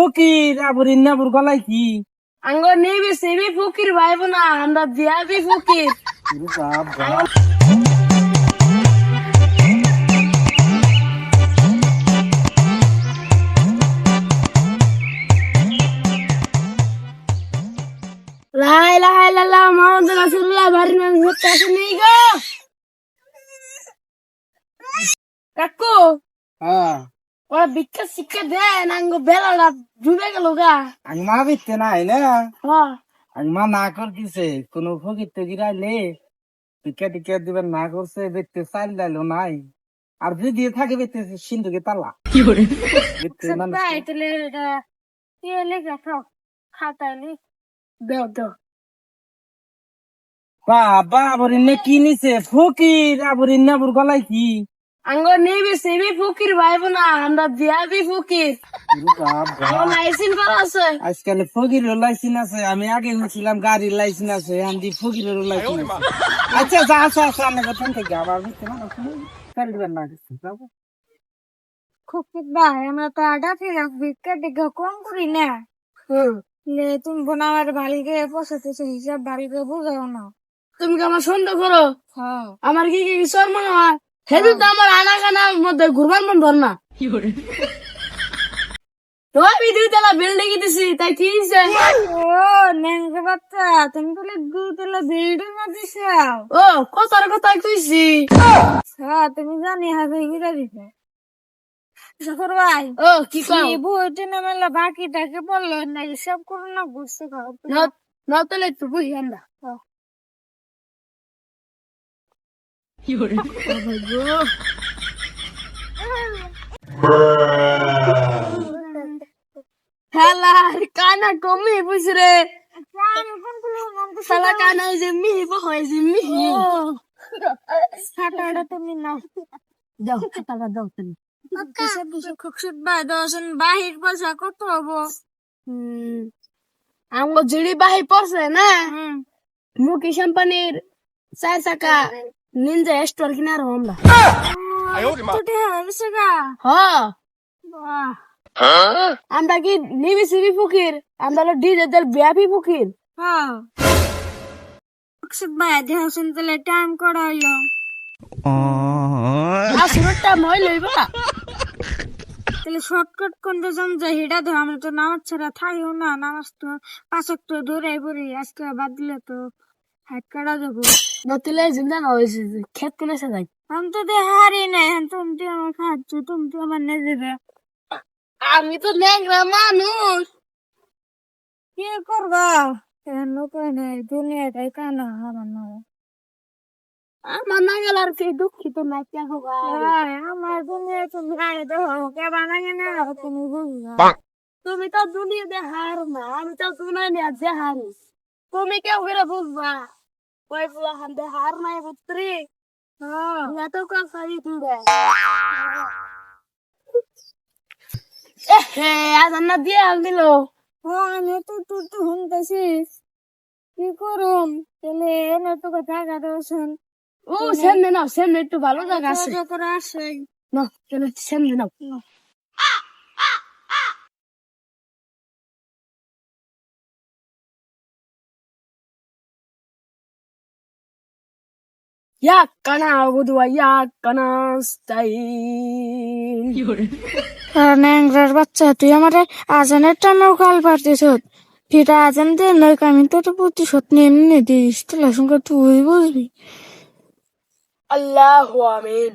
ফকির আবুর ইন্নাবুর গলায় কি আঙ্গ নেবে সেবি ফকির ভাইব না আমরা দিয়াবি ফকির লা ইলাহা ইল্লাল্লাহ মুহাম্মাদুর রাসূলুল্লাহ বাড়ির মানুষ কাছে নেই গো কাকু হ্যাঁ ওরা ভিক্ষা শিক্ষা দেয় আঙ্গ বেলাটা ডুবে গেল গা আমি মা বিতে নাই না হ্যাঁ আমি মা না কর দিছে কোন ফকির তো গিরাইলে টিকা টিকা দিবেন না করছে বেতে চাল ডাইলো নাই আর যদি দিয়ে থাকে বেতে সিন্ধুকে তালা বেতে মানুষ ভাই তাহলে এটা কি লেখা খাও খাতাইলি দাও দাও বাবা আবর ইন্নে কি নিছে ফকির আবর ইন্নাবুর গলায় কি আঙ্গ নেবে সেবি ফকির ভাইব না আমরা দিয়াবি ফকির আঙ্গ লাইসেন্স করা আছে আজকাল ফকিরের লাইসেন্স আছে আমি আগে শুনছিলাম গাড়ির লাইসেন্স আছে আমি ফকিরের লাইসেন্স আছে আচ্ছা যা আচ্ছা আচ্ছা আমি কোথাও থেকে আবার বুঝতে না চাল দিবেন না যাবো খুব ভাই আমরা তো আডা থেকে ভিক্ষা টিকা কম করি না লে তুমি বোন আমার বাড়িকে পৌঁছাতেছো হিসাব বাড়িকে বুঝাও না তুমি কি আমার সন্দেহ করো আমার কি কি সর মনে হয় সেদিন তো আমার আনা খানার মধ্যে ঘুরবার মন ধর না তো আমি দুইতলা বিল্ডিং দিছি তাই কি হয়েছে ও নেংকে বাচ্চা তুমি বলে দুইতলা বিল্ডিং দিছ ও কথার কথা কইছি হ্যাঁ তুমি জানি হবে গিরা দিছে শখর ভাই ও কি কও বইতে না মেলা বাকিটাকে বললো না সব করো না বুঝতে খাও না তাহলে একটু বুঝি আমরা খেলা কানা কমে বুঝরে শালা কানা যে মিহি হয় যে মিহি ছাটাটা তুমি নাও দাও ছাটাটা দাও তুমি বাহির পয়সা কত হবো আমার জিডি বাহির পড়ছে না মুকেশ আম্বানির 4 চাকা নিনজা স্টোর কিনার আমরা আমরা কি নিবি সিবি ফকির আমরা হলো ডিজেল বিয়াপি ফকির ভাই দেহ শুনতে টাইম করা হইলো আসুরটা মই লইবা তাহলে শর্টকাট কোনটা জান যায় হেডা ধর আমরা তো নামাজ ছাড়া থাইও না নামাজ তো 5 ওয়াক্ত ধরে পড়ি আজকে বাদ দিলে তো হাত কাটা যাবো নতুলে জিন্দা না হয়েছে খেত কোনে সে যাই আমি তো দেহারি নাই তুমি আমার খাচ্ছ তুমি তো আমার নে দেবে আমি তো ন্যাংরা মানুষ কি করবা লোক নেই দুনিয়াটাই কানা আমার নয় আমার না গেল আর কি দুঃখিত না কে আমার দুনিয়া তুমি আগে দেখো কে বানাগে না তুমি বুঝবা তুমি তো দুনিয়া দেখার না আমি তো দুনিয়া দেখারি তুমি কেউ করে বুঝবা ওই বুলা হান দেখার নাই পুত্রি এত কথা দিবে হে আজ না দিয়ে দিল আমি তো তুই তো শুনতেছিস কি করুম তাহলে এনে তো কথা কাটাছেন ও সামনে নাও সামনে একটু ভালো জায়গা আছে না চলো সামনে নাও Yakana budua yakana style ন্যাংরার বাচ্চা তুই আমার আজানের টাইমেও কাল পারতিস ফিটা আজান দে নয় আমি তো প্রতিশোধ নিয়ে এমনি দিস তোর সঙ্গে তুই বুঝবি আল্লাহু আমিন